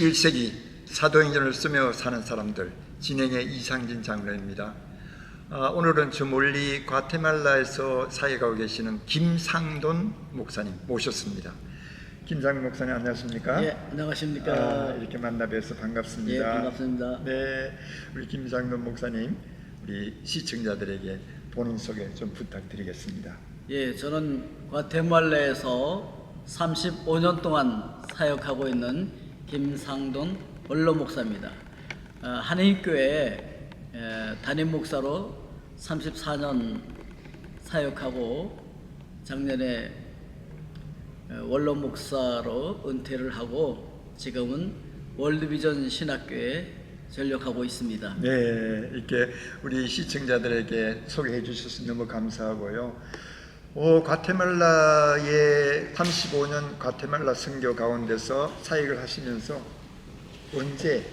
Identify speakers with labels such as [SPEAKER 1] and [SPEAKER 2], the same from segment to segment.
[SPEAKER 1] 21세기 사도행전을 쓰며 사는 사람들 진행의 이상진 장로입니다. 오늘은 저 멀리 과테말라에서 사역하고 계시는 김상돈 목사님 모셨습니다. 김상돈 목사님 안녕하십니까?
[SPEAKER 2] 예, 안녕하십니까?
[SPEAKER 1] 이렇게 만나 뵈서 반갑습니다.
[SPEAKER 2] 예, 반갑습니다.
[SPEAKER 1] 네, 우리 김상돈 목사님, 우리 시청자들에게 본인 소개 좀 부탁드리겠습니다.
[SPEAKER 2] 예, 저는 과테말라에서 35년 동안 사역하고 있는 김상돈 원로 목사입니다. 한인교회 담임 목사로 34년 사역하고 작년에 원로 목사로 은퇴를 하고 지금은 월드비전 신학교에 전역하고 있습니다.
[SPEAKER 1] 네, 이렇게 우리 시청자들에게 소개해 주셔서 너무 감사하고요. 과테말라의 35년 과테말라 선교 가운데서 사역을 하시면서 언제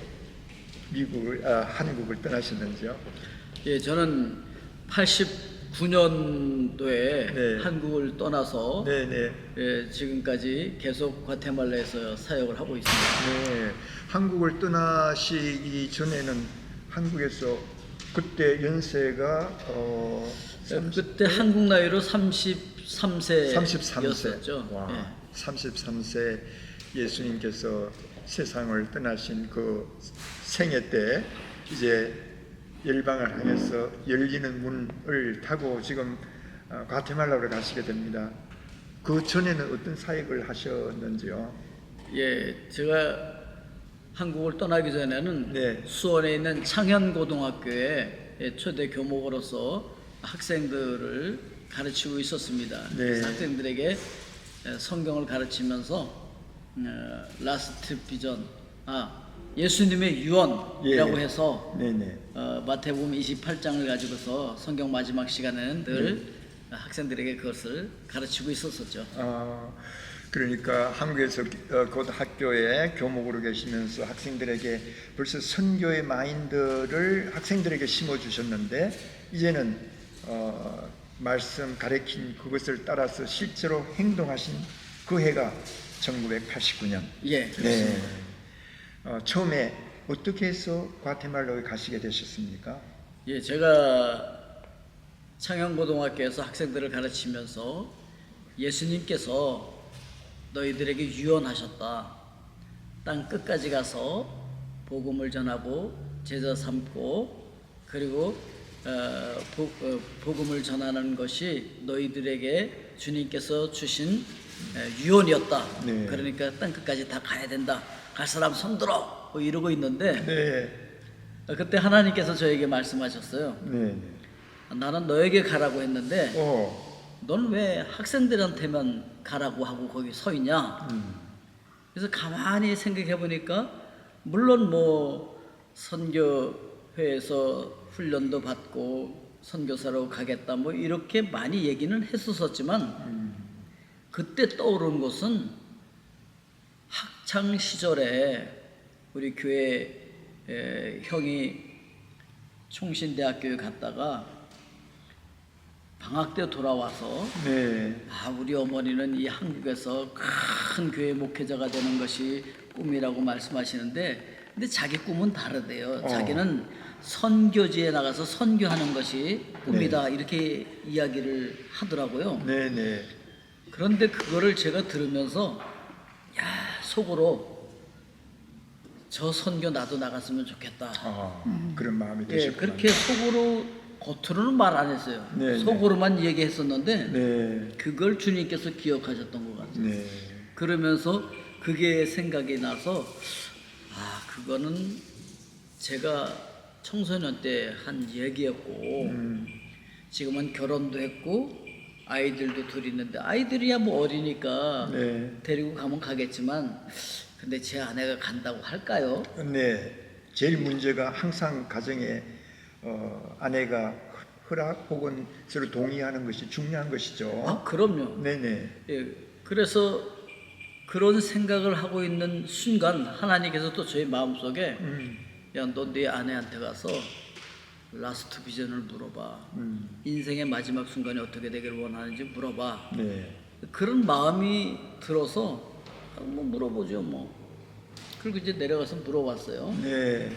[SPEAKER 1] 한국을 떠나셨는지요?
[SPEAKER 2] 예, 저는 89년도에
[SPEAKER 1] 네.
[SPEAKER 2] 한국을 떠나서
[SPEAKER 1] 네.
[SPEAKER 2] 예, 지금까지 계속 과테말라에서 사역을 하고 있습니다.
[SPEAKER 1] 네, 한국을 떠나시기 전에는 한국에서 그때 연세가
[SPEAKER 2] 그때 한국 나이로 33세였었죠.
[SPEAKER 1] 33세. 와,
[SPEAKER 2] 예.
[SPEAKER 1] 33세 예수님께서 세상을 떠나신 그 생애 때 이제 열방을 향해서 열리는 문을 타고 지금 과테말라로 가시게 됩니다. 그 전에는 어떤 사역을 하셨는지요?
[SPEAKER 2] 예, 제가 한국을 떠나기 전에는
[SPEAKER 1] 네.
[SPEAKER 2] 수원에 있는 창현고등학교에 초대 교목으로서 학생들을 가르치고 있었습니다.
[SPEAKER 1] 네.
[SPEAKER 2] 그래서 학생들에게 성경을 가르치면서 라스트 비전, 예수님의 유언이라고 해서
[SPEAKER 1] 네네.
[SPEAKER 2] 마태복음 28장을 가지고서 성경 마지막 시간에는 늘 학생들에게 그것을 가르치고 있었었죠.
[SPEAKER 1] 그러니까 한국에서 고등학교에 교목으로 계시면서 학생들에게 벌써 선교의 마인드를 학생들에게 심어주셨는데 이제는 말씀 가르친 그것을 따라서 실제로 행동하신 그 해가 1989년.
[SPEAKER 2] 예, 그렇습니다.
[SPEAKER 1] 네. 처음에 어떻게 해서 과테말라에 가시게 되셨습니까?
[SPEAKER 2] 예, 제가 창현고등학교에서 학생들을 가르치면서 예수님께서 너희들에게 유언하셨다. 땅 끝까지 가서 복음을 전하고 제자 삼고 그리고 복음을 전하는 것이 너희들에게 주님께서 주신 유언이었다.
[SPEAKER 1] 네.
[SPEAKER 2] 그러니까 땅 끝까지 다 가야 된다. 갈 사람 손들어. 뭐 이러고 있는데
[SPEAKER 1] 네.
[SPEAKER 2] 그때 하나님께서 저에게 말씀하셨어요.
[SPEAKER 1] 네.
[SPEAKER 2] 나는 너에게 가라고 했는데
[SPEAKER 1] 어.
[SPEAKER 2] 넌 왜 학생들한테만 가라고 하고 거기 서 있냐? 그래서 가만히 생각해 보니까 물론 뭐 선교회에서 훈련도 받고 선교사로 가겠다 뭐 이렇게 많이 얘기는 했었지만 그때 떠오른 것은 학창 시절에 우리 교회 형이 총신대학교에 갔다가 방학 때 돌아와서
[SPEAKER 1] 네.
[SPEAKER 2] 우리 어머니는 이 한국에서 큰 교회 목회자가 되는 것이 꿈이라고 말씀하시는데 근데 자기 꿈은 다르대요. 자기는 선교지에 나가서 선교하는 것이 꿈이다. 이렇게 이야기를 하더라고요.
[SPEAKER 1] 네네.
[SPEAKER 2] 그런데 그거를 제가 들으면서 속으로 저 선교 나도 나갔으면 좋겠다.
[SPEAKER 1] 그런 마음이
[SPEAKER 2] 예,
[SPEAKER 1] 되셨구나.
[SPEAKER 2] 그렇게 속으로 겉으로는 말 안 했어요.
[SPEAKER 1] 네,
[SPEAKER 2] 속으로만 얘기했었는데
[SPEAKER 1] 네.
[SPEAKER 2] 그걸 주님께서 기억하셨던 것 같아요.
[SPEAKER 1] 네.
[SPEAKER 2] 그러면서 그게 생각이 나서 그거는 제가 청소년 때 한 얘기였고 지금은 결혼도 했고 아이들도 둘 있는데 아이들이야 뭐 어리니까
[SPEAKER 1] 네.
[SPEAKER 2] 데리고 가면 가겠지만 근데 제 아내가 간다고 할까요?
[SPEAKER 1] 네. 제일 문제가 항상 가정에 아내가 허락 혹은 서로 동의하는 것이 중요한 것이죠.
[SPEAKER 2] 그럼요.
[SPEAKER 1] 네네.
[SPEAKER 2] 예, 그래서 그런 생각을 하고 있는 순간 하나님께서 또 저희 마음속에 야, 너 네 아내한테 가서 라스트 비전을 물어봐. 인생의 마지막 순간이 어떻게 되기를 원하는지 물어봐.
[SPEAKER 1] 네.
[SPEAKER 2] 그런 마음이 들어서 뭐 물어보죠 뭐. 그리고 이제 내려가서 물어봤어요.
[SPEAKER 1] 네.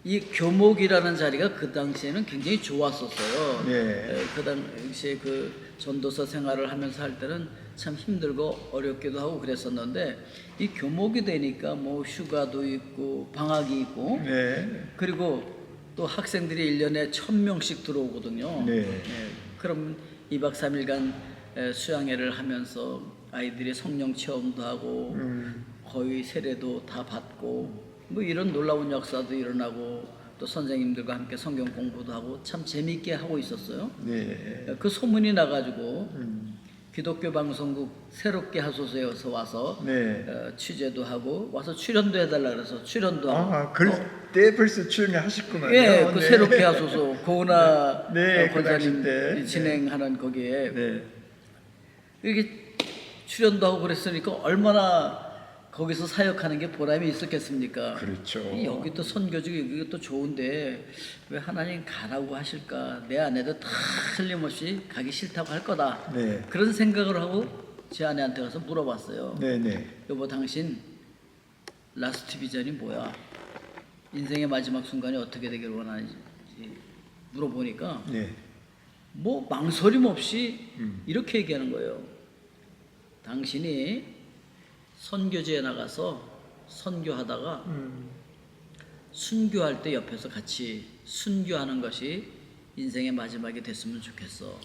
[SPEAKER 2] 이 교목이라는 자리가 그 당시에는 굉장히 좋았었어요.
[SPEAKER 1] 네.
[SPEAKER 2] 그 당시에 그 전도서 생활을 하면서 할 때는 참 힘들고 어렵기도 하고 그랬었는데 이 교목이 되니까 뭐 휴가도 있고 방학이 있고
[SPEAKER 1] 네.
[SPEAKER 2] 그리고 또 학생들이 1년에 1000명씩 들어오거든요.
[SPEAKER 1] 네.
[SPEAKER 2] 그럼 2박 3일간 수양회를 하면서 아이들이 성령 체험도 하고 거의 세례도 다 받고 뭐 이런 놀라운 역사도 일어나고 또 선생님들과 함께 성경 공부도 하고 참 재미있게 하고 있었어요.
[SPEAKER 1] 네.
[SPEAKER 2] 그 소문이 나가지고 기독교 방송국 새롭게 하소서에서 와서
[SPEAKER 1] 네.
[SPEAKER 2] 취재도 하고 와서 출연도 해달라 그래서 출연도 하고.
[SPEAKER 1] 그때 벌써 출연하셨구만요.
[SPEAKER 2] 예, 그
[SPEAKER 1] 네.
[SPEAKER 2] 새롭게 하소서 고은아
[SPEAKER 1] 네, 그 당시
[SPEAKER 2] 권사님
[SPEAKER 1] 때.
[SPEAKER 2] 진행하는 거기에
[SPEAKER 1] 네.
[SPEAKER 2] 이렇게 출연도 하고 그랬으니까 얼마나 거기서 사역하는 게 보람이 있었겠습니까?
[SPEAKER 1] 그렇죠.
[SPEAKER 2] 여기 또 선교지고 여기 또 좋은데 왜 하나님 가라고 하실까? 내 아내도 다 틀림없이 가기 싫다고 할 거다.
[SPEAKER 1] 네.
[SPEAKER 2] 그런 생각을 하고 제 아내한테 가서 물어봤어요.
[SPEAKER 1] 네, 네.
[SPEAKER 2] 여보, 당신 라스트 비전이 뭐야? 인생의 마지막 순간이 어떻게 되길 원하는지 물어보니까
[SPEAKER 1] 네.
[SPEAKER 2] 뭐 망설임 없이 이렇게 얘기하는 거예요. 당신이 선교지에 나가서 선교하다가 순교할 때 옆에서 같이 순교하는 것이 인생의 마지막이 됐으면 좋겠어.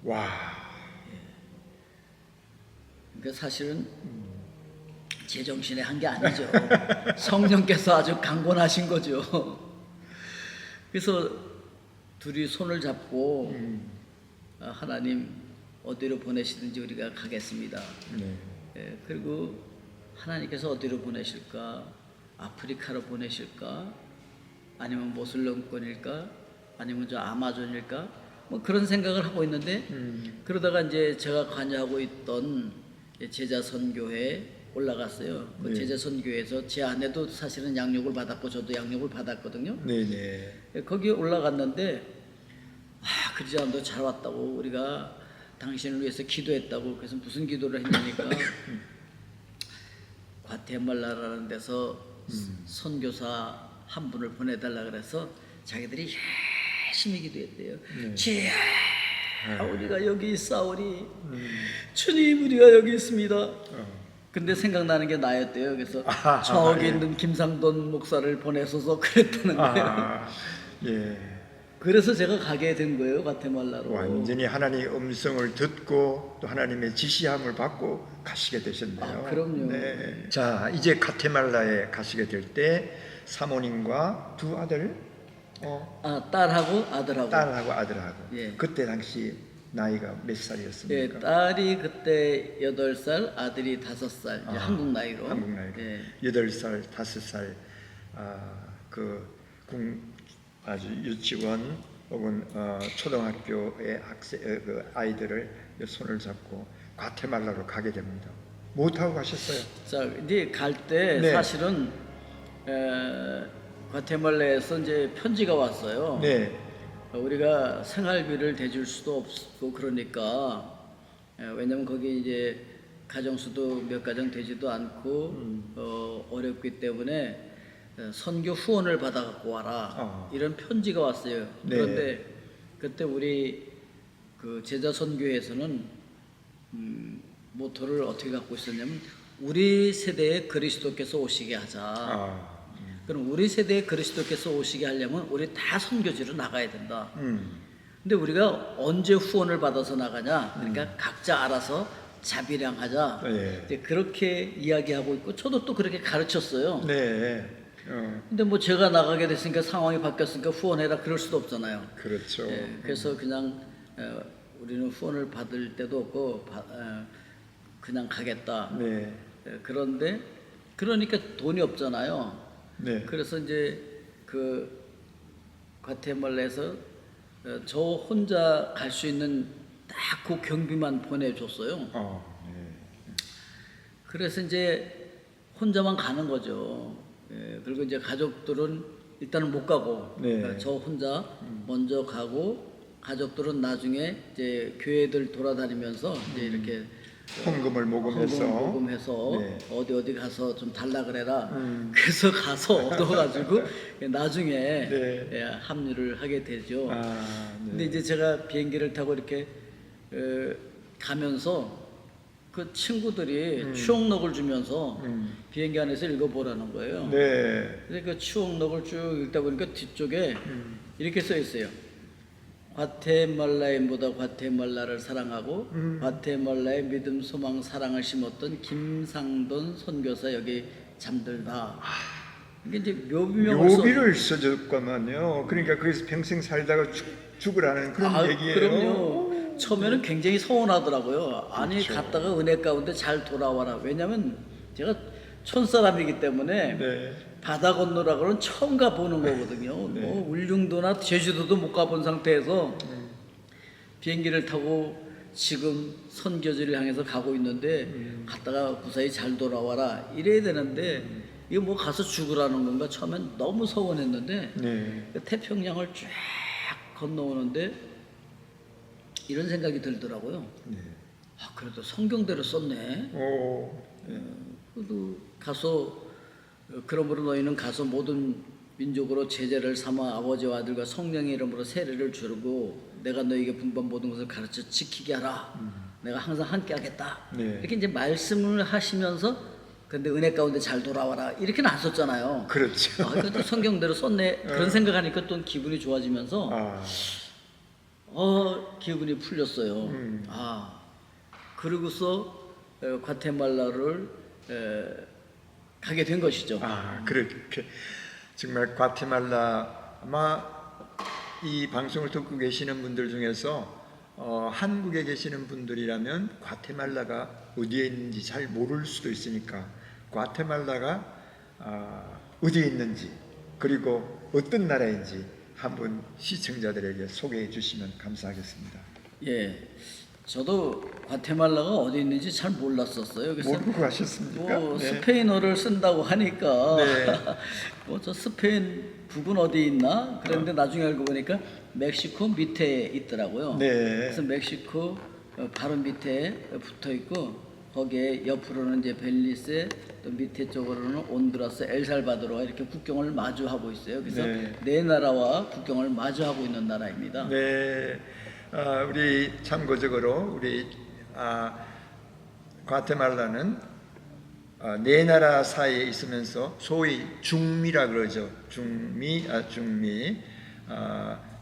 [SPEAKER 1] 와.
[SPEAKER 2] 그러니까 사실은 제정신에 한 게 아니죠. 성령께서 아주 강권하신 거죠. 그래서 둘이 손을 잡고 하나님 어디로 보내시든지 우리가 가겠습니다.
[SPEAKER 1] 네.
[SPEAKER 2] 예, 그리고 하나님께서 어디로 보내실까? 아프리카로 보내실까? 아니면 모슬렘권일까? 아니면 저 아마존일까? 뭐 그런 생각을 하고 있는데 그러다가 이제 제가 관여하고 있던 제자 선교회에 올라갔어요. 그
[SPEAKER 1] 네.
[SPEAKER 2] 제자 선교회에서 제 아내도 사실은 양육을 받았고 저도 양육을 받았거든요.
[SPEAKER 1] 네, 네.
[SPEAKER 2] 예, 거기에 올라갔는데 그리스도도 잘 왔다고 우리가 당신을 위해서 기도했다고. 그래서 무슨 기도를 했냐니까 과테말라라는 데서 선교사 한 분을 보내달라 그래서 자기들이 열심히 기도했대요. 주야, 우리가 여기 있사오니 주님, 우리가 여기 있습니다. 근데 생각나는 게 나였대요. 그래서 저기 있는 김상돈 목사를 보내소서 그랬다는 거예요.
[SPEAKER 1] 예.
[SPEAKER 2] 그래서 제가 가게 된 거예요, 과테말라로.
[SPEAKER 1] 완전히 하나님의 음성을 듣고 또 하나님의 지시함을 받고 가시게 되셨네요.
[SPEAKER 2] 그럼요.
[SPEAKER 1] 네. 자, 이제 가테말라에 가시게 될 때 사모님과 두 아들,
[SPEAKER 2] 딸하고 아들하고.
[SPEAKER 1] 딸하고 아들하고.
[SPEAKER 2] 예.
[SPEAKER 1] 그때 당시 나이가 몇
[SPEAKER 2] 예,
[SPEAKER 1] 살이었습니까?
[SPEAKER 2] 딸이 그때 8살, 아들이 5살, 이제 한국 나이로.
[SPEAKER 1] 한국 나이로.
[SPEAKER 2] 예.
[SPEAKER 1] 8살, 5살, 아주 유치원 혹은 초등학교의 그 아이들을 손을 잡고 과테말라로 가게 됩니다. 뭐 타고 가셨어요?
[SPEAKER 2] 자, 이제 갈 때
[SPEAKER 1] 네.
[SPEAKER 2] 사실은 과테말라에서 이제 편지가 왔어요.
[SPEAKER 1] 네.
[SPEAKER 2] 우리가 생활비를 대줄 수도 없고 그러니까 왜냐면 거기 이제 가정수도 몇 가정 되지도 않고 어렵기 때문에 선교 후원을 받아 갖고 와라 이런 편지가 왔어요.
[SPEAKER 1] 네.
[SPEAKER 2] 그런데 그때 우리 그 제자 선교회에서는 모토를 어떻게 갖고 있었냐면 우리 세대에 그리스도께서 오시게 하자. 그럼 우리 세대에 그리스도께서 오시게 하려면 우리 다 선교지로 나가야 된다. 근데 우리가 언제 후원을 받아서 나가냐? 그러니까 각자 알아서 자비량하자.
[SPEAKER 1] 네.
[SPEAKER 2] 이제 그렇게 이야기하고 있고 저도 또 그렇게 가르쳤어요.
[SPEAKER 1] 네.
[SPEAKER 2] 근데 뭐 제가 나가게 됐으니까 상황이 바뀌었으니까 후원해라 그럴 수도 없잖아요.
[SPEAKER 1] 그렇죠.
[SPEAKER 2] 예, 그래서 그냥 우리는 후원을 받을 때도 없고 그냥 가겠다.
[SPEAKER 1] 네.
[SPEAKER 2] 그런데 그러니까 돈이 없잖아요.
[SPEAKER 1] 네.
[SPEAKER 2] 그래서 이제 그 과테말라에서 저 혼자 갈 수 있는 딱 그 경비만 보내줬어요.
[SPEAKER 1] 네.
[SPEAKER 2] 그래서 이제 혼자만 가는 거죠. 예, 그리고 이제 가족들은 일단은 못 가고
[SPEAKER 1] 네.
[SPEAKER 2] 그러니까 저 혼자 먼저 가고 가족들은 나중에 이제 교회들 돌아다니면서 이제 이렇게
[SPEAKER 1] 헌금을 모금해서
[SPEAKER 2] 모금해서
[SPEAKER 1] 네.
[SPEAKER 2] 어디 가서 좀 달라 그래라. 그래서 가서 얻어가지고 나중에
[SPEAKER 1] 네.
[SPEAKER 2] 예, 합류를 하게 되죠.
[SPEAKER 1] 네.
[SPEAKER 2] 근데 이제 제가 비행기를 타고 이렇게 가면서 그 친구들이 추억록을 주면서 비행기 안에서 읽어보라는 거예요.
[SPEAKER 1] 네.
[SPEAKER 2] 그래서 그 추억록을 쭉 읽다 보니까 뒤쪽에 이렇게 써 있어요. 과테말라인보다 과테말라를 사랑하고 과테말라의 믿음, 소망, 사랑을 심었던 김상돈 선교사 여기 잠들다. 이게 이제
[SPEAKER 1] 묘비를 써줬구만요. 그러니까 거기서 평생 살다가 죽으라는 그런 얘기예요.
[SPEAKER 2] 그럼요. 처음에는 굉장히 서운하더라고요. 아니
[SPEAKER 1] 그렇죠.
[SPEAKER 2] 갔다가 은혜 가운데 잘 돌아와라. 왜냐면 제가 촌사람이기 때문에
[SPEAKER 1] 네.
[SPEAKER 2] 바다 건너라고는 처음 가보는 거거든요.
[SPEAKER 1] 네.
[SPEAKER 2] 뭐 울릉도나 제주도도 못 가본 상태에서 비행기를 타고 지금 선교지를 향해서 가고 있는데 갔다가 무사히 잘 돌아와라 이래야 되는데 이거 뭐 가서 죽으라는 건가 처음엔 너무 서운했는데
[SPEAKER 1] 네.
[SPEAKER 2] 태평양을 쫙 건너오는데 이런 생각이 들더라고요.
[SPEAKER 1] 네.
[SPEAKER 2] 아 그래도 성경대로 썼네. 그래도 가서 그러므로 너희는 가서 모든 민족으로 제자를 삼아 아버지와 아들과 성령의 이름으로 세례를 주르고 내가 너희에게 분반 모든 것을 가르쳐 지키게 하라. 내가 항상 함께 하겠다.
[SPEAKER 1] 네.
[SPEAKER 2] 이렇게 이제 말씀을 하시면서 근데 은혜 가운데 잘 돌아와라 이렇게는 안 썼잖아요.
[SPEAKER 1] 그렇죠.
[SPEAKER 2] 아, 이것도 성경대로 썼네. 그런 생각하니까 또 기분이 좋아지면서 기분이 풀렸어요. 아 그러고서 과테말라를 가게 된 것이죠.
[SPEAKER 1] 그렇게 정말 과테말라 아마 이 방송을 듣고 계시는 분들 중에서 한국에 계시는 분들이라면 과테말라가 어디에 있는지 잘 모를 수도 있으니까 과테말라가 어디에 있는지 그리고 어떤 나라인지 한번 시청자들에게 소개해 주시면 감사하겠습니다.
[SPEAKER 2] 예, 저도 과테말라가 어디 있는지 잘 몰랐었어요. 그래서
[SPEAKER 1] 모르고 가셨습니까?
[SPEAKER 2] 뭐
[SPEAKER 1] 네.
[SPEAKER 2] 스페인어를 쓴다고 하니까
[SPEAKER 1] 네.
[SPEAKER 2] 뭐 저 스페인 북은 어디 있나? 그런데 나중에 알고 보니까 멕시코 밑에 있더라고요.
[SPEAKER 1] 네.
[SPEAKER 2] 그래서 멕시코 바로 밑에 붙어 있고 거기에 옆으로는 이제 벨리세 또 밑에 쪽으로는 온두라스, 엘살바도르가 이렇게 국경을 마주하고 있어요. 그래서 네 나라와 국경을 마주하고 있는 나라입니다.
[SPEAKER 1] 네, 우리 참고적으로 우리 과테말라는 네 나라 사이에 있으면서 소위 중미라 그러죠. 중미,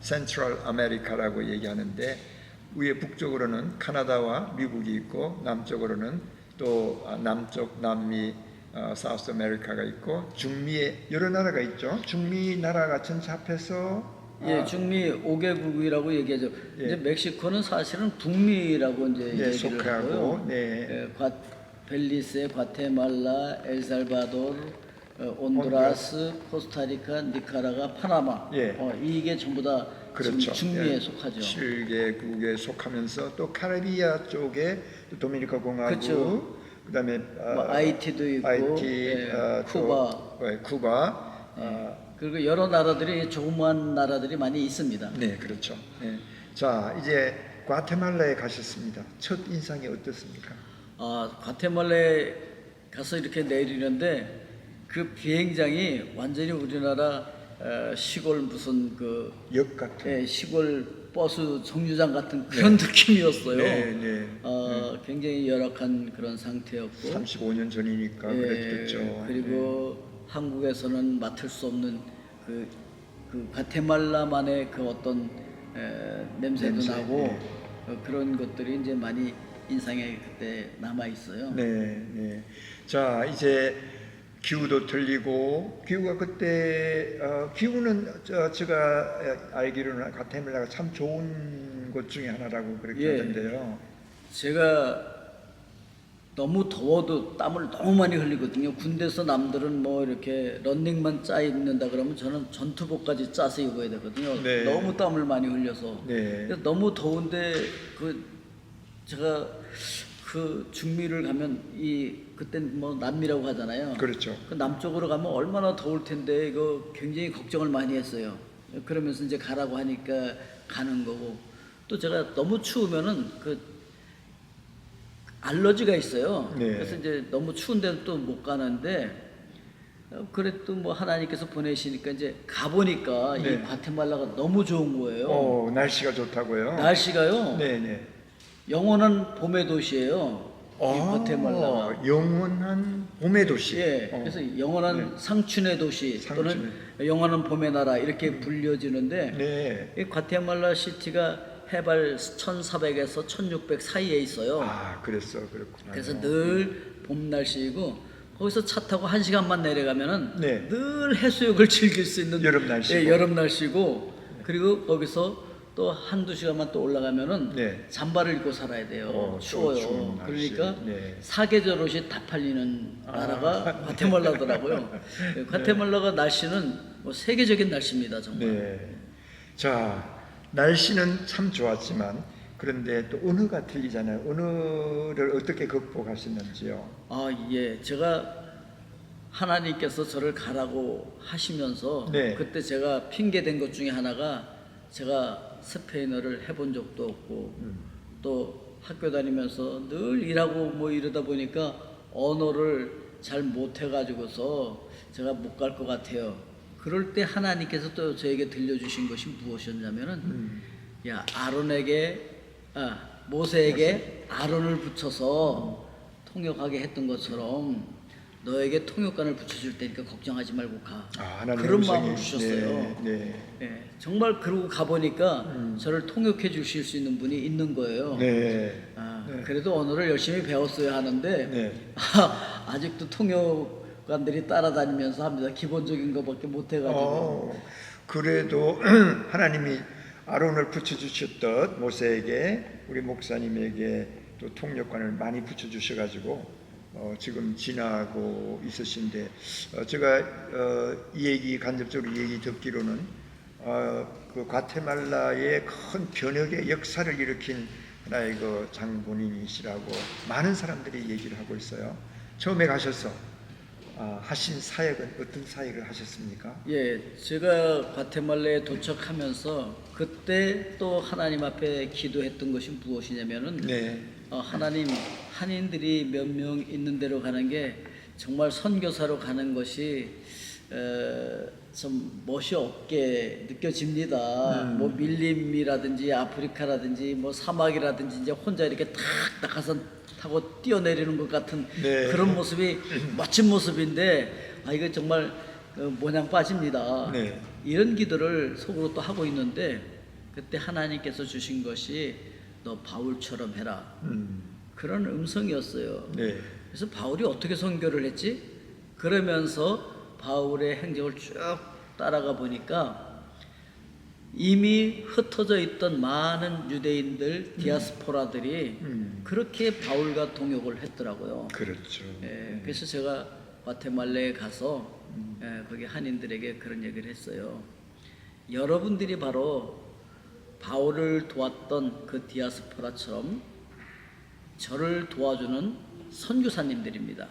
[SPEAKER 1] 센트럴 아메리카라고 얘기하는데 위에 북쪽으로는 카나다와 미국이 있고 남쪽으로는 또 남쪽 남미 사우스 아메리카가 있고 중미에 여러 나라가 있죠. 중미 나라가 전체 합해서
[SPEAKER 2] 중미 5개국이라고 얘기하죠. 이제 멕시코는 사실은 북미라고 이제 얘기를
[SPEAKER 1] 속하고,
[SPEAKER 2] 하고요. 벨리세, 과테말라, 엘살바도르, 온두라스, 코스타리카, 니카라과, 파나마. 이게 전부 다
[SPEAKER 1] 그렇죠.
[SPEAKER 2] 중미에 속하죠.
[SPEAKER 1] 7개국에 속하면서 또 카리비아 쪽에 도미니카 공화국,
[SPEAKER 2] 그렇죠.
[SPEAKER 1] 그다음에
[SPEAKER 2] 뭐 아이티도 있고, 쿠바. 그리고 여러 나라들이 조그만 나라들이 많이 있습니다.
[SPEAKER 1] 네, 그렇죠. 네. 자, 이제 과테말라에 가셨습니다. 첫 인상이 어떻습니까?
[SPEAKER 2] 과테말라에 가서 이렇게 내리는데 그 비행장이 완전히 우리나라 시골 무슨 그
[SPEAKER 1] 역 같은
[SPEAKER 2] 시골 버스 정류장 같은 그런 느낌이었어요. 굉장히 열악한 그런 상태였고
[SPEAKER 1] 35년 전이니까 그랬겠죠.
[SPEAKER 2] 그리고 한국에서는 맡을 수 없는 그 과테말라만의 그 어떤 냄새도 나고 그런 것들이 이제 많이 인상에 그때 남아 있어요.
[SPEAKER 1] 네. 자, 이제 기후도 틀리고 기후가 그때 기후는 제가 알기로는 과테말라가 참 좋은 곳 중에 하나라고 그렇게 하던데요.
[SPEAKER 2] 제가 너무 더워도 땀을 너무 많이 흘리거든요. 군대에서 남들은 뭐 이렇게 런닝만 짜 입는다 그러면 저는 전투복까지 짜서 입어야 되거든요. 너무 땀을 많이 흘려서. 너무 더운데 제가 그 중미를 가면 그땐 뭐 남미라고 하잖아요.
[SPEAKER 1] 그렇죠.
[SPEAKER 2] 그 남쪽으로 가면 얼마나 더울 텐데 이거 굉장히 걱정을 많이 했어요. 그러면서 이제 가라고 하니까 가는 거고 또 제가 너무 추우면은 알러지가 있어요.
[SPEAKER 1] 네.
[SPEAKER 2] 그래서 이제 너무 추운 데는 또 못 가는데 그래도 뭐 하나님께서 보내시니까 이제 가보니까
[SPEAKER 1] 네.
[SPEAKER 2] 이 과테말라가 너무 좋은 거예요.
[SPEAKER 1] 날씨가 좋다고요?
[SPEAKER 2] 날씨가요.
[SPEAKER 1] 네네.
[SPEAKER 2] 영원한 봄의 도시예요. 이 과테말라가.
[SPEAKER 1] 영원한 봄의 도시.
[SPEAKER 2] 예, 그래서 영원한 상춘의 도시 또는 영원한 봄의 나라 이렇게 불려지는데
[SPEAKER 1] 네.
[SPEAKER 2] 이 과테말라 시티가 해발 1,400에서 1,600 사이에 있어요.
[SPEAKER 1] 그랬구나.
[SPEAKER 2] 그래서 늘 봄 날씨이고 거기서 차 타고 1시간만 내려가면은
[SPEAKER 1] 네.
[SPEAKER 2] 늘 해수욕을 즐길 수 있는
[SPEAKER 1] 여름 날씨고.
[SPEAKER 2] 예, 여름 날씨고 그리고 거기서 또 한두 시간만 또 올라가면은
[SPEAKER 1] 네.
[SPEAKER 2] 잠바를 입고 살아야 돼요. 추워요.
[SPEAKER 1] 추운 날씨.
[SPEAKER 2] 그러니까
[SPEAKER 1] 네.
[SPEAKER 2] 사계절 옷이 다 팔리는 나라가 과테말라더라고요. 예, 과테말라가 날씨는 뭐 세계적인 날씨입니다, 정말.
[SPEAKER 1] 네. 자, 날씨는 참 좋았지만 그런데 또 언어가 틀리잖아요. 언어를 어떻게 극복하셨는지요?
[SPEAKER 2] 예. 제가 하나님께서 저를 가라고 하시면서
[SPEAKER 1] 네.
[SPEAKER 2] 그때 제가 핑계 댄 것 중에 하나가 제가 스페인어를 해본 적도 없고 또 학교 다니면서 늘 일하고 뭐 이러다 보니까 언어를 잘 못해가지고서 제가 못 갈 것 같아요. 그럴 때 하나님께서 또 저에게 들려주신 것이 무엇이었냐면은 야 모세에게 아론을 붙여서 통역하게 했던 것처럼 너에게 통역관을 붙여줄 테니까 걱정하지 말고 가.
[SPEAKER 1] 하나님
[SPEAKER 2] 그런
[SPEAKER 1] 음성이,
[SPEAKER 2] 마음을 주셨어요.
[SPEAKER 1] 네.
[SPEAKER 2] 예, 정말 그러고 가보니까 저를 통역해 주실 수 있는 분이 있는 거예요.
[SPEAKER 1] 네.
[SPEAKER 2] 그래도 언어를 열심히 배웠어야 하는데
[SPEAKER 1] 네.
[SPEAKER 2] 아직도 통역관들이 따라다니면서 합니다. 기본적인 것밖에 못 해가지고.
[SPEAKER 1] 그래도 하나님이 아론을 붙여주셨던 모세에게 우리 목사님에게 또 통역관을 많이 붙여주셔가지고 지금 지나고 있으신데 제가 이 얘기 간접적으로 이 얘기 듣기로는 그 과테말라의 큰 변혁의 역사를 일으킨 하나의 그 장본인이시라고 많은 사람들이 얘기를 하고 있어요. 처음에 가셔서 하신 사역은 어떤 사역을 하셨습니까?
[SPEAKER 2] 예, 제가 과테말라에 도착하면서 그때 또 하나님 앞에 기도했던 것이 무엇이냐면은
[SPEAKER 1] 네.
[SPEAKER 2] 하나님 한인들이 몇 명 있는 데로 가는 게 정말 선교사로 가는 것이 좀 멋이 없게 느껴집니다. 뭐 밀림이라든지 아프리카라든지 뭐 사막이라든지 이제 혼자 이렇게 탁 낙하산 타고 뛰어내리는 것 같은
[SPEAKER 1] 네.
[SPEAKER 2] 그런 모습이 멋진 모습인데 이거 정말 모냥 빠집니다.
[SPEAKER 1] 네.
[SPEAKER 2] 이런 기도를 속으로 또 하고 있는데 그때 하나님께서 주신 것이 너 바울처럼 해라. 그런 음성이었어요.
[SPEAKER 1] 네.
[SPEAKER 2] 그래서 바울이 어떻게 선교를 했지? 그러면서 바울의 행적을 쭉 따라가 보니까 이미 흩어져 있던 많은 유대인들, 디아스포라들이 그렇게 바울과 동역을 했더라고요.
[SPEAKER 1] 그렇죠.
[SPEAKER 2] 예, 그래서 제가 과테말라에 가서 거기 한인들에게 그런 얘기를 했어요. 여러분들이 바로 바울을 도왔던 그 디아스포라처럼 저를 도와주는 선교사님들입니다.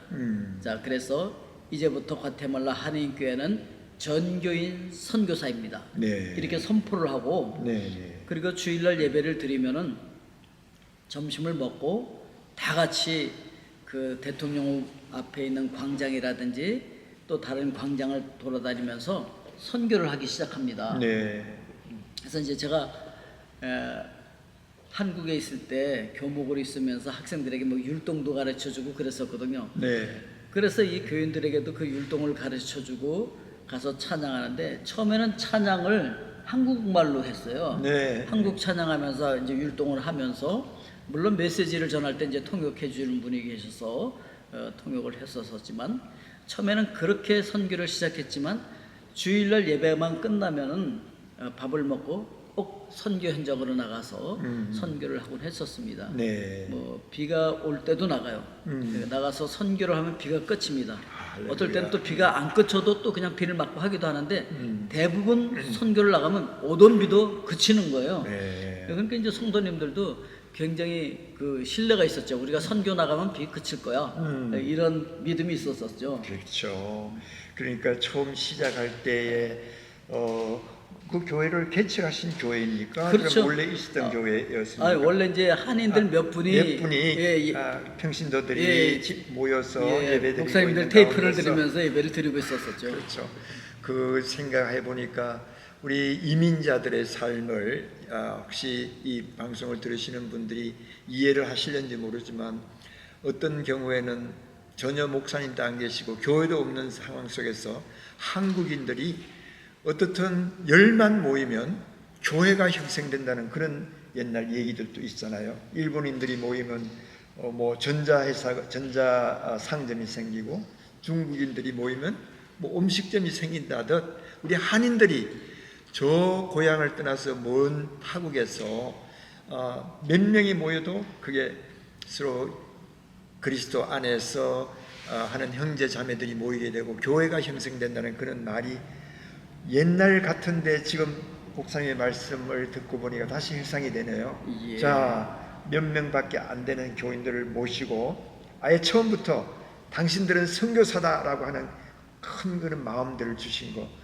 [SPEAKER 2] 자, 그래서 이제부터 과테말라 한인교회는 전교인 선교사입니다.
[SPEAKER 1] 네.
[SPEAKER 2] 이렇게 선포를 하고
[SPEAKER 1] 네.
[SPEAKER 2] 그리고 주일날 예배를 드리면은 점심을 먹고 다 같이 그 대통령 앞에 있는 광장이라든지 또 다른 광장을 돌아다니면서 선교를 하기 시작합니다.
[SPEAKER 1] 네.
[SPEAKER 2] 그래서 이제 제가 한국에 있을 때 교목으로 있으면서 학생들에게 뭐 율동도 가르쳐주고 그랬었거든요.
[SPEAKER 1] 네.
[SPEAKER 2] 그래서 이 교인들에게도 그 율동을 가르쳐주고 가서 찬양하는데 처음에는 찬양을 한국말로 했어요.
[SPEAKER 1] 네.
[SPEAKER 2] 한국 찬양하면서 이제 율동을 하면서 물론 메시지를 전할 때 이제 통역해 주는 분이 계셔서 통역을 했었지만 처음에는 그렇게 선교를 시작했지만 주일날 예배만 끝나면은 밥을 먹고 꼭 선교 현장으로 나가서 선교를 하곤 했었습니다.
[SPEAKER 1] 네.
[SPEAKER 2] 뭐 비가 올 때도 나가요. 나가서 선교를 하면 비가 그칩니다. 어떨 때는 또 비가 안 그쳐도 또 그냥 비를 맞고 하기도 하는데 대부분 선교를 나가면 오던 비도 그치는 거예요.
[SPEAKER 1] 네.
[SPEAKER 2] 그러니까 이제 성도님들도 굉장히 그 신뢰가 있었죠. 우리가 선교 나가면 비 그칠 거야. 이런 믿음이 있었었죠.
[SPEAKER 1] 그렇죠. 그러니까 처음 시작할 때에 그 교회를 개척하신 교회입니까?
[SPEAKER 2] 그렇죠.
[SPEAKER 1] 그럼 원래 있었던 교회였습니까?
[SPEAKER 2] 아, 원래 이제 한인들 몇 분이
[SPEAKER 1] 평신도들이
[SPEAKER 2] 예,
[SPEAKER 1] 모여서
[SPEAKER 2] 예,
[SPEAKER 1] 예배드리고
[SPEAKER 2] 목사님들
[SPEAKER 1] 있는
[SPEAKER 2] 테이프를
[SPEAKER 1] 가운데서
[SPEAKER 2] 들으면서 예배를 드리고 있었었죠.
[SPEAKER 1] 그렇죠. 그 생각해 보니까 우리 이민자들의 삶을 혹시 이 방송을 들으시는 분들이 이해를 하시는지 모르지만 어떤 경우에는 전혀 목사님도 안 계시고 교회도 없는 상황 속에서 한국인들이 어떻든 열만 모이면 교회가 형성된다는 그런 옛날 얘기들도 있잖아요. 일본인들이 모이면 뭐 전자 상점이 생기고 중국인들이 모이면 뭐 음식점이 생긴다듯 우리 한인들이 저 고향을 떠나서 먼 타국에서 몇 명이 모여도 그게 서로 그리스도 안에서 하는 형제 자매들이 모이게 되고 교회가 형성된다는 그런 말이 옛날 같은데 지금 목사님의 말씀을 듣고 보니까 다시 회상이 되네요.
[SPEAKER 2] 예.
[SPEAKER 1] 자, 몇 명밖에 안 되는 교인들을 모시고 아예 처음부터 당신들은 선교사다라고 하는 큰 그런 마음들을 주신 거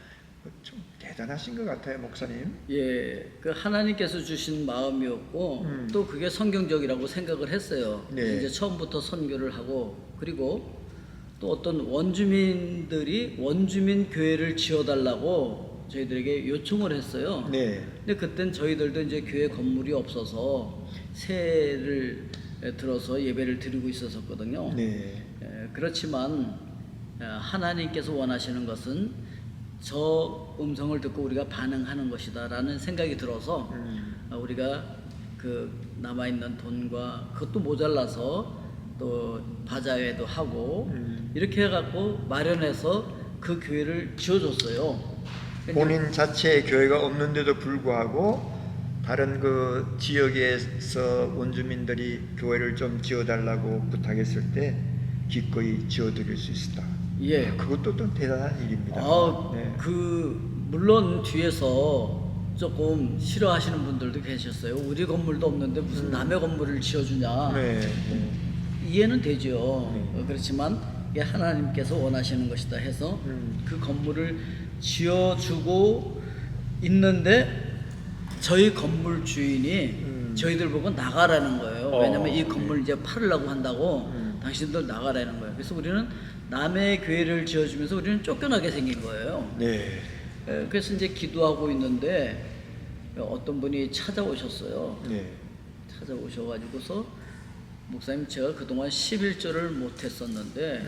[SPEAKER 1] 좀 대단하신 것 같아요, 목사님.
[SPEAKER 2] 예, 그 하나님께서 주신 마음이었고 또 그게 성경적이라고 생각을 했어요.
[SPEAKER 1] 네.
[SPEAKER 2] 이제 처음부터 선교를 하고 그리고 또 어떤 원주민들이 원주민 교회를 지어달라고 저희들에게 요청을 했어요.
[SPEAKER 1] 네.
[SPEAKER 2] 근데 그땐 저희들도 이제 교회 건물이 없어서 새를 들어서 예배를 드리고 있었거든요.
[SPEAKER 1] 네.
[SPEAKER 2] 그렇지만 하나님께서 원하시는 것은 저 음성을 듣고 우리가 반응하는 것이다라는 생각이 들어서 우리가 그 남아있는 돈과 그것도 모자라서 또 바자회도 하고 이렇게 해갖고 마련해서 그 교회를 지어줬어요.
[SPEAKER 1] 본인 자체의 교회가 없는데도 불구하고 다른 그 지역에서 원주민들이 교회를 좀 지어달라고 부탁했을 때 기꺼이 지어드릴 수 있었다.
[SPEAKER 2] 예,
[SPEAKER 1] 그것도 또 대단한 일입니다. 네.
[SPEAKER 2] 그 물론 뒤에서 조금 싫어하시는 분들도 계셨어요. 우리 건물도 없는데 무슨 남의 건물을 지어주냐.
[SPEAKER 1] 네. 네.
[SPEAKER 2] 이해는 되죠. 그렇지만 이게 하나님께서 원하시는 것이다 해서 그 건물을 지어주고 있는데 저희 건물 주인이 저희들 보고 나가라는 거예요. 왜냐면 이 건물 이제 팔으려고 한다고 당신들 나가라는 거예요. 그래서 우리는 남의 교회를 지어주면서 우리는 쫓겨나게 생긴 거예요.
[SPEAKER 1] 네.
[SPEAKER 2] 그래서 이제 기도하고 있는데 어떤 분이 찾아오셨어요.
[SPEAKER 1] 네.
[SPEAKER 2] 찾아오셔가지고서 목사님 제가 그동안 11조를 못했었는데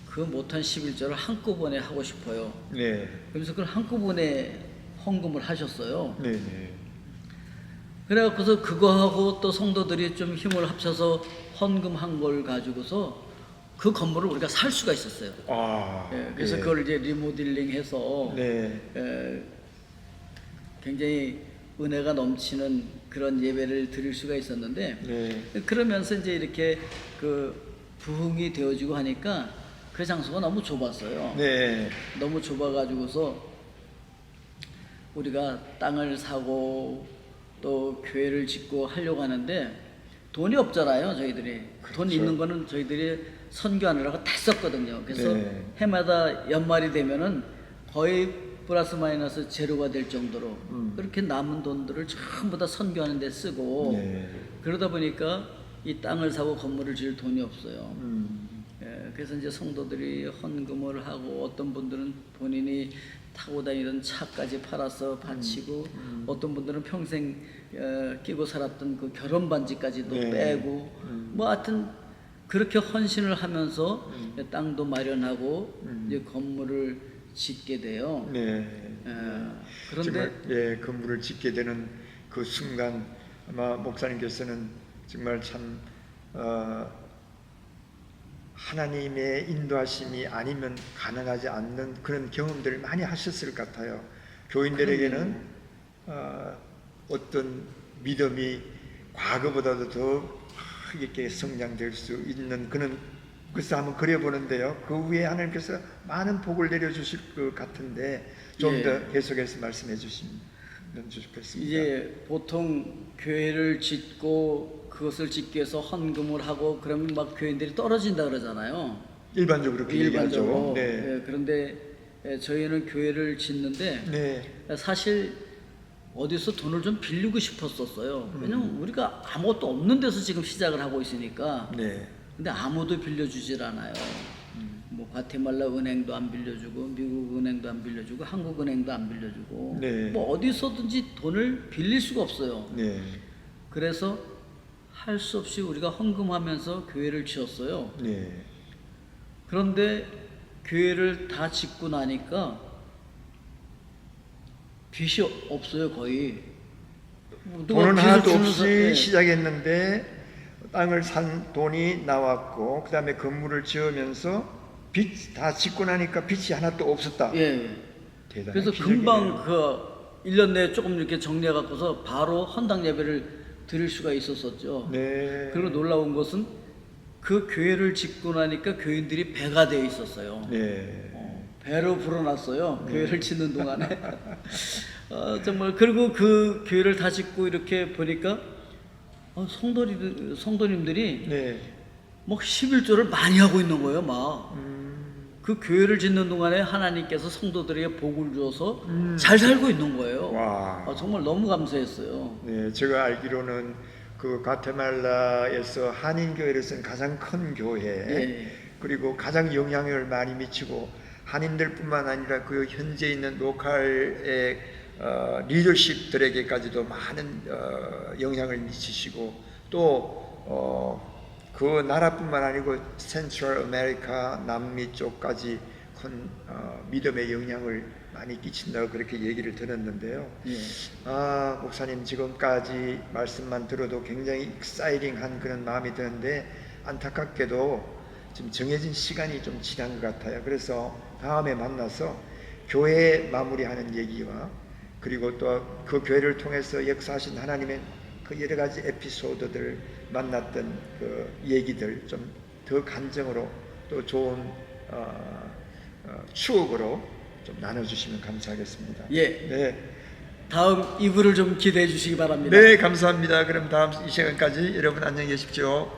[SPEAKER 2] 그 못한 11조를 한꺼번에 하고 싶어요.
[SPEAKER 1] 네.
[SPEAKER 2] 그래서 그걸 한꺼번에 헌금을 하셨어요.
[SPEAKER 1] 네. 네.
[SPEAKER 2] 그래갖고서 그거하고 또 성도들이 좀 힘을 합쳐서 헌금한 걸 가지고서 그 건물을 우리가 살 수가 있었어요. 그래서
[SPEAKER 1] 네.
[SPEAKER 2] 그걸 이제 리모델링해서
[SPEAKER 1] 네.
[SPEAKER 2] 굉장히 은혜가 넘치는 그런 예배를 드릴 수가 있었는데
[SPEAKER 1] 네.
[SPEAKER 2] 그러면서 이제 이렇게 그 부흥이 되어지고 하니까 그 장소가 너무 좁았어요.
[SPEAKER 1] 네.
[SPEAKER 2] 너무 좁아가지고서 우리가 땅을 사고 또 교회를 짓고 하려고 하는데 돈이 없잖아요, 저희들이.
[SPEAKER 1] 그렇죠.
[SPEAKER 2] 돈 있는 거는 저희들이 선교하느라고 다 썼거든요. 그래서
[SPEAKER 1] 네.
[SPEAKER 2] 해마다 연말이 되면은 거의 플러스 마이너스 제로가 될 정도로 그렇게 남은 돈들을 전부 다 선교하는 데 쓰고
[SPEAKER 1] 네.
[SPEAKER 2] 그러다 보니까 이 땅을 사고 건물을 지을 돈이 없어요. 그래서 이제 성도들이 헌금을 하고 어떤 분들은 본인이 타고 다니던 차까지 팔아서 바치고 어떤 분들은 평생 끼고 살았던 그 결혼 반지까지도
[SPEAKER 1] 네.
[SPEAKER 2] 빼고 뭐 하여튼 그렇게 헌신을 하면서 땅도 마련하고 이제 건물을 짓게 돼요.
[SPEAKER 1] 네.
[SPEAKER 2] 그런데
[SPEAKER 1] 정말 건물을 짓게 되는 그 순간 아마 목사님께서는 정말 참 하나님의 인도하심이 아니면 가능하지 않는 그런 경험들을 많이 하셨을 것 같아요. 교인들에게는 어떤 믿음이 과거보다도 더 이렇게 성장될 수 있는 그런 글쎄 한번 그려보는데요. 그 위에 하나님께서 많은 복을 내려주실 것 같은데 좀 더 계속해서 말씀해 주시면 좋겠습니다.
[SPEAKER 2] 이제 보통 교회를 짓고 그것을 짓기 위해서 헌금을 하고 그러면 막 교인들이 떨어진다 그러잖아요.
[SPEAKER 1] 일반적으로 그렇게 얘기하죠. 네.
[SPEAKER 2] 그런데 저희는 교회를 짓는데
[SPEAKER 1] 네.
[SPEAKER 2] 사실 어디서 돈을 좀 빌리고 싶었었어요. 왜냐면 우리가 아무것도 없는 데서 지금 시작을 하고 있으니까.
[SPEAKER 1] 네.
[SPEAKER 2] 근데 아무도 빌려주질 않아요. 뭐 과테말라 은행도 안 빌려주고 미국 은행도 안 빌려주고 한국 은행도 안 빌려주고
[SPEAKER 1] 네.
[SPEAKER 2] 뭐 어디서든지 돈을 빌릴 수가 없어요.
[SPEAKER 1] 네.
[SPEAKER 2] 그래서 할 수 없이 우리가 헌금하면서 교회를 지었어요.
[SPEAKER 1] 네.
[SPEAKER 2] 그런데 교회를 다 짓고 나니까 빚이 없어요, 거의. 누가
[SPEAKER 1] 돈은
[SPEAKER 2] 빚을
[SPEAKER 1] 하나도
[SPEAKER 2] 주는
[SPEAKER 1] 없이 시작했는데 땅을 산 돈이 나왔고, 그 다음에 건물을 지으면서 빚 다 짓고 나니까 빚이 하나도 없었다.
[SPEAKER 2] 예.
[SPEAKER 1] 대단한
[SPEAKER 2] 그래서
[SPEAKER 1] 기적이네요.
[SPEAKER 2] 금방 그 1년 내에 조금 이렇게 정리해 갖고서 바로 헌당 예배를 드릴 수가 있었었죠.
[SPEAKER 1] 네.
[SPEAKER 2] 그리고 놀라운 것은 그 교회를 짓고 나니까 교인들이 배가 되어 있었어요.
[SPEAKER 1] 네.
[SPEAKER 2] 배로 불어났어요. 교회를 짓는 동안에. 정말 그리고 그 교회를 다 짓고 이렇게 보니까 성도님들이
[SPEAKER 1] 네.
[SPEAKER 2] 막 11조를 많이 하고 있는 거예요. 막. 그 교회를 짓는 동안에 하나님께서 성도들에게 복을 주어서 잘 살고 있는 거예요.
[SPEAKER 1] 와.
[SPEAKER 2] 정말 너무 감사했어요.
[SPEAKER 1] 네, 제가 알기로는 그 과테말라에서 한인교회를 쓴 가장 큰 교회,
[SPEAKER 2] 예.
[SPEAKER 1] 그리고 가장 영향을 많이 미치고 한인들뿐만 아니라 그 현재 있는 로컬의 리더십들에게까지도 많은 영향을 미치시고 또 그 나라뿐만 아니고 센트럴 아메리카 남미 쪽까지 큰 믿음의 영향을 많이 끼친다고 그렇게 얘기를 들었는데요.
[SPEAKER 2] 예.
[SPEAKER 1] 목사님 지금까지 말씀만 들어도 굉장히 익사이팅한 그런 마음이 드는데 안타깝게도 지금 정해진 시간이 좀 지난 것 같아요. 그래서 다음에 만나서 교회 마무리하는 얘기와 그리고 또 그 교회를 통해서 역사하신 하나님의 그 여러 가지 에피소드들 만났던 그 얘기들 좀 더 간증으로 또 좋은 추억으로 좀 나눠주시면 감사하겠습니다.
[SPEAKER 2] 예.
[SPEAKER 1] 네.
[SPEAKER 2] 다음 2부를 좀 기대해 주시기 바랍니다.
[SPEAKER 1] 네, 감사합니다. 그럼 다음 이 시간까지 여러분 안녕히 계십시오.